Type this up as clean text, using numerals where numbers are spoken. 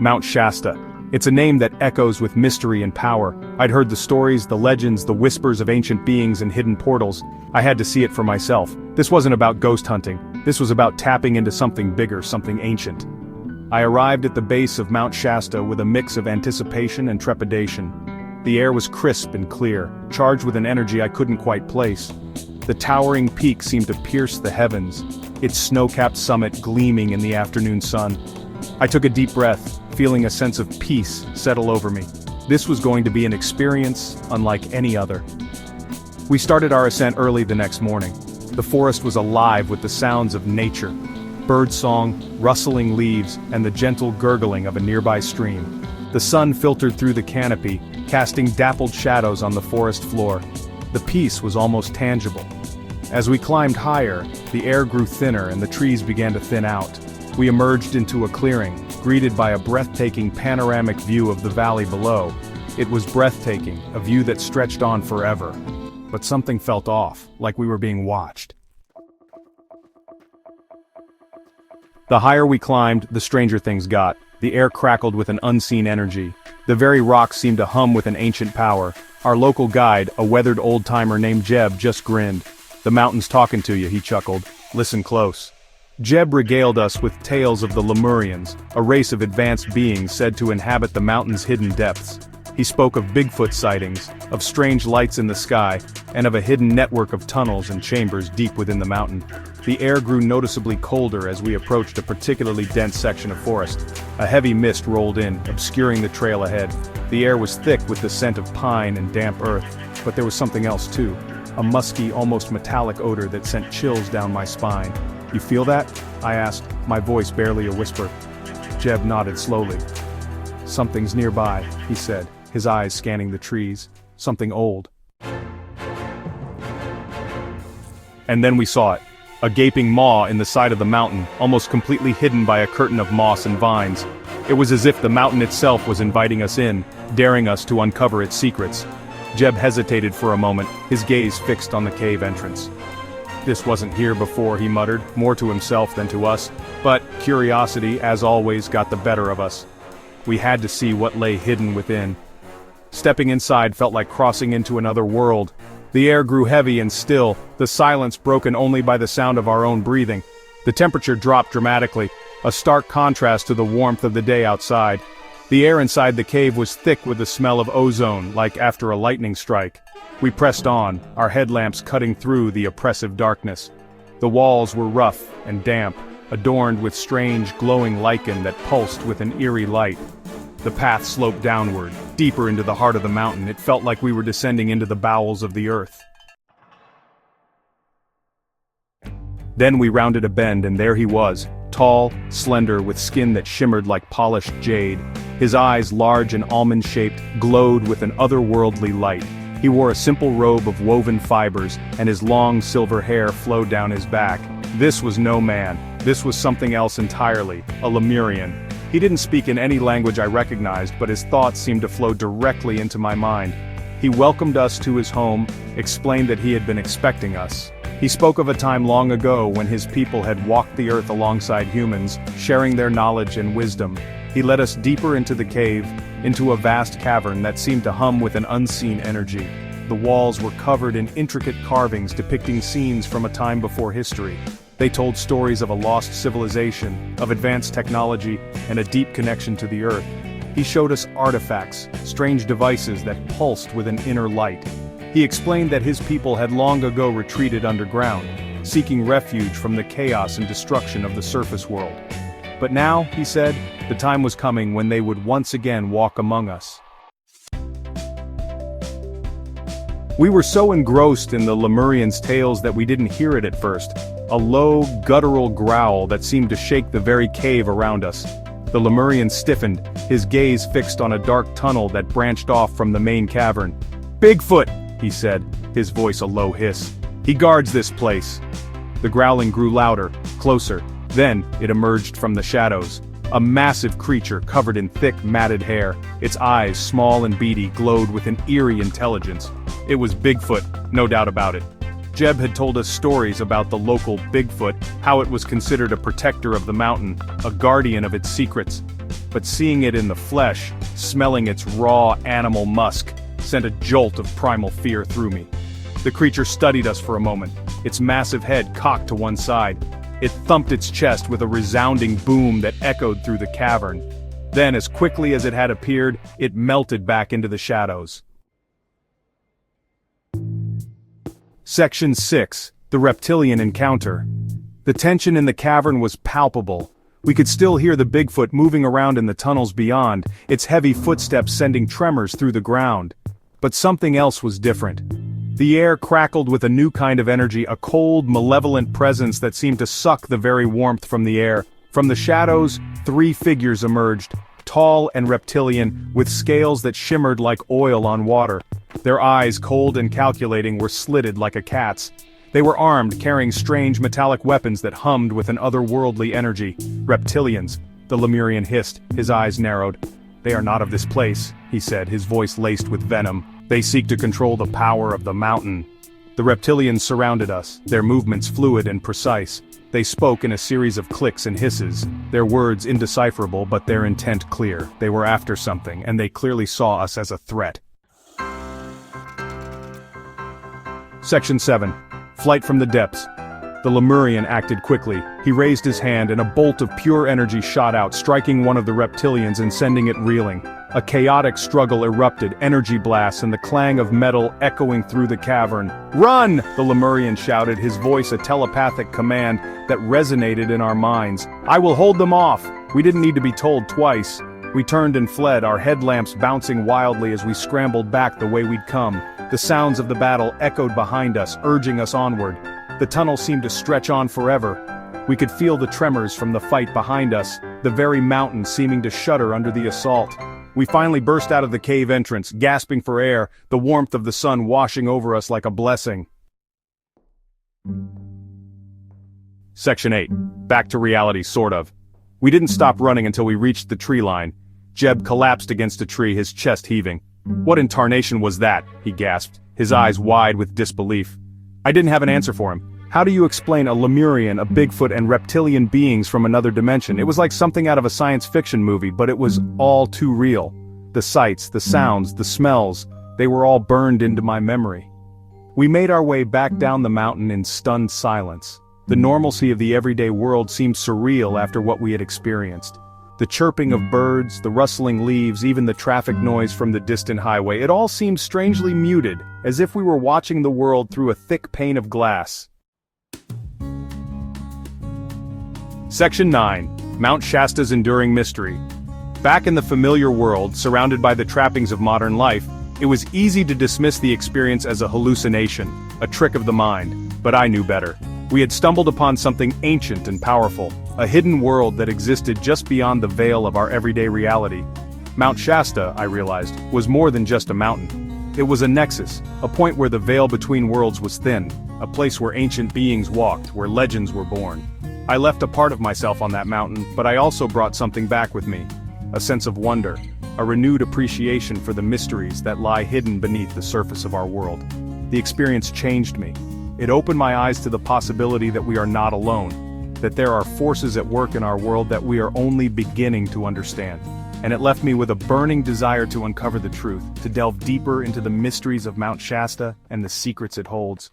Mount Shasta. It's a name that echoes with mystery and power. I'd heard the stories, the legends, the whispers of ancient beings and hidden portals. I had to see it for myself. This wasn't about ghost hunting. This was about tapping into something bigger, something ancient. I arrived at the base of Mount Shasta with a mix of anticipation and trepidation. The air was crisp and clear, charged with an energy I couldn't quite place. The towering peak seemed to pierce the heavens, its snow-capped summit gleaming in the afternoon sun. I took a deep breath, feeling a sense of peace settle over me. This was going to be an experience unlike any other. We started our ascent early the next morning. The forest was alive with the sounds of nature. Birdsong, rustling leaves, and the gentle gurgling of a nearby stream. The sun filtered through the canopy, casting dappled shadows on the forest floor. The peace was almost tangible. As we climbed higher, the air grew thinner and the trees began to thin out. We emerged into a clearing, greeted by a breathtaking panoramic view of the valley below. It was breathtaking, a view that stretched on forever. But something felt off, like we were being watched. The higher we climbed, the stranger things got. The air crackled with an unseen energy. The very rocks seemed to hum with an ancient power. Our local guide, a weathered old-timer named Jeb, just grinned. "The mountain's talking to you," he chuckled. "Listen close." Jeb regaled us with tales of the Lemurians, a race of advanced beings said to inhabit the mountain's hidden depths. He spoke of Bigfoot sightings, of strange lights in the sky, and of a hidden network of tunnels and chambers deep within the mountain. The air grew noticeably colder as we approached a particularly dense section of forest. A heavy mist rolled in, obscuring the trail ahead. The air was thick with the scent of pine and damp earth, but there was something else too. A musky, almost metallic odor that sent chills down my spine. "You feel that?" I asked, my voice barely a whisper. Jeb nodded slowly. "Something's nearby," he said, his eyes scanning the trees. "Something old." And then we saw it. A gaping maw in the side of the mountain, almost completely hidden by a curtain of moss and vines. It was as if the mountain itself was inviting us in, daring us to uncover its secrets. Jeb hesitated for a moment, his gaze fixed on the cave entrance. "This wasn't here before," he muttered, more to himself than to us, but curiosity, as always, got the better of us. We had to see what lay hidden within. Stepping inside felt like crossing into another world. The air grew heavy and still, the silence broken only by the sound of our own breathing. The temperature dropped dramatically, a stark contrast to the warmth of the day outside. The air inside the cave was thick with the smell of ozone, like after a lightning strike. We pressed on, our headlamps cutting through the oppressive darkness. The walls were rough and damp, adorned with strange glowing lichen that pulsed with an eerie light. The path sloped downward, deeper into the heart of the mountain. It felt like we were descending into the bowels of the earth. Then we rounded a bend and there he was, tall, slender, with skin that shimmered like polished jade. His eyes, large and almond-shaped, glowed with an otherworldly light. He wore a simple robe of woven fibers, and his long silver hair flowed down his back. This was no man. This was something else entirely, a Lemurian. He didn't speak in any language I recognized, but his thoughts seemed to flow directly into my mind. He welcomed us to his home, explained that he had been expecting us. He spoke of a time long ago when his people had walked the earth alongside humans, sharing their knowledge and wisdom. He led us deeper into the cave, into a vast cavern that seemed to hum with an unseen energy. The walls were covered in intricate carvings depicting scenes from a time before history. They told stories of a lost civilization, of advanced technology, and a deep connection to the earth. He showed us artifacts, strange devices that pulsed with an inner light. He explained that his people had long ago retreated underground, seeking refuge from the chaos and destruction of the surface world. But now, he said, the time was coming when they would once again walk among us. We were so engrossed in the Lemurians' tales that we didn't hear it at first, a low, guttural growl that seemed to shake the very cave around us. The Lemurian stiffened, his gaze fixed on a dark tunnel that branched off from the main cavern. "Bigfoot!" he said, his voice a low hiss. "He guards this place." The growling grew louder, closer. Then, it emerged from the shadows. A massive creature covered in thick, matted hair. Its eyes, small and beady, glowed with an eerie intelligence. It was Bigfoot, no doubt about it. Jeb had told us stories about the local Bigfoot, how it was considered a protector of the mountain, a guardian of its secrets. but seeing it in the flesh, smelling its raw animal musk, sent a jolt of primal fear through me. The creature studied us for a moment, its massive head cocked to one side. It thumped its chest with a resounding boom that echoed through the cavern. Then, as quickly as it had appeared, it melted back into the shadows. Section 6. The Reptilian Encounter. The tension in the cavern was palpable. We could still hear the Bigfoot moving around in the tunnels beyond, its heavy footsteps sending tremors through the ground. But something else was different. The air crackled with a new kind of energy, a cold, malevolent presence that seemed to suck the very warmth from the air. From the shadows, 3 figures emerged, tall and reptilian, with scales that shimmered like oil on water. Their eyes, cold and calculating, were slitted like a cat's. They were armed, carrying strange metallic weapons that hummed with an otherworldly energy. Reptilians, the Lemurian hissed, his eyes narrowed. "They are not of this place," he said, his voice laced with venom. "They seek to control the power of the mountain." The reptilians surrounded us, their movements fluid and precise. They spoke in a series of clicks and hisses, their words indecipherable but their intent clear. They were after something, and they clearly saw us as a threat. Section 7. Flight from the Depths. The Lemurian acted quickly. He raised his hand and a bolt of pure energy shot out, striking one of the reptilians and sending it reeling. A chaotic struggle erupted, energy blasts and the clang of metal echoing through the cavern. "Run!" the Lemurian shouted, his voice a telepathic command that resonated in our minds. "I will hold them off!" We didn't need to be told twice. We turned and fled, our headlamps bouncing wildly as we scrambled back the way we'd come. The sounds of the battle echoed behind us, urging us onward. The tunnel seemed to stretch on forever. We could feel the tremors from the fight behind us, the very mountain seeming to shudder under the assault. We finally burst out of the cave entrance, gasping for air, the warmth of the sun washing over us like a blessing. Section 8. Back to reality, sort of. We didn't stop running until we reached the tree line. Jeb collapsed against a tree, his chest heaving. "What in tarnation was that?" he gasped, his eyes wide with disbelief. I didn't have an answer for him. How do you explain a Lemurian, a Bigfoot, and reptilian beings from another dimension? It was like something out of a science fiction movie, but it was all too real. The sights, the sounds, the smells, they were all burned into my memory. We made our way back down the mountain in stunned silence. The normalcy of the everyday world seemed surreal after what we had experienced. The chirping of birds, the rustling leaves, even the traffic noise from the distant highway, it all seemed strangely muted, as if we were watching the world through a thick pane of glass. Section 9. Mount Shasta's Enduring Mystery. Back in the familiar world, surrounded by the trappings of modern life, it was easy to dismiss the experience as a hallucination, a trick of the mind, but I knew better. We had stumbled upon something ancient and powerful, a hidden world that existed just beyond the veil of our everyday reality. Mount Shasta, I realized, was more than just a mountain. It was a nexus, a point where the veil between worlds was thin, a place where ancient beings walked, where legends were born. I left a part of myself on that mountain, but I also brought something back with me. A sense of wonder, a renewed appreciation for the mysteries that lie hidden beneath the surface of our world. The experience changed me. It opened my eyes to the possibility that we are not alone, that there are forces at work in our world that we are only beginning to understand. And it left me with a burning desire to uncover the truth, to delve deeper into the mysteries of Mount Shasta and the secrets it holds.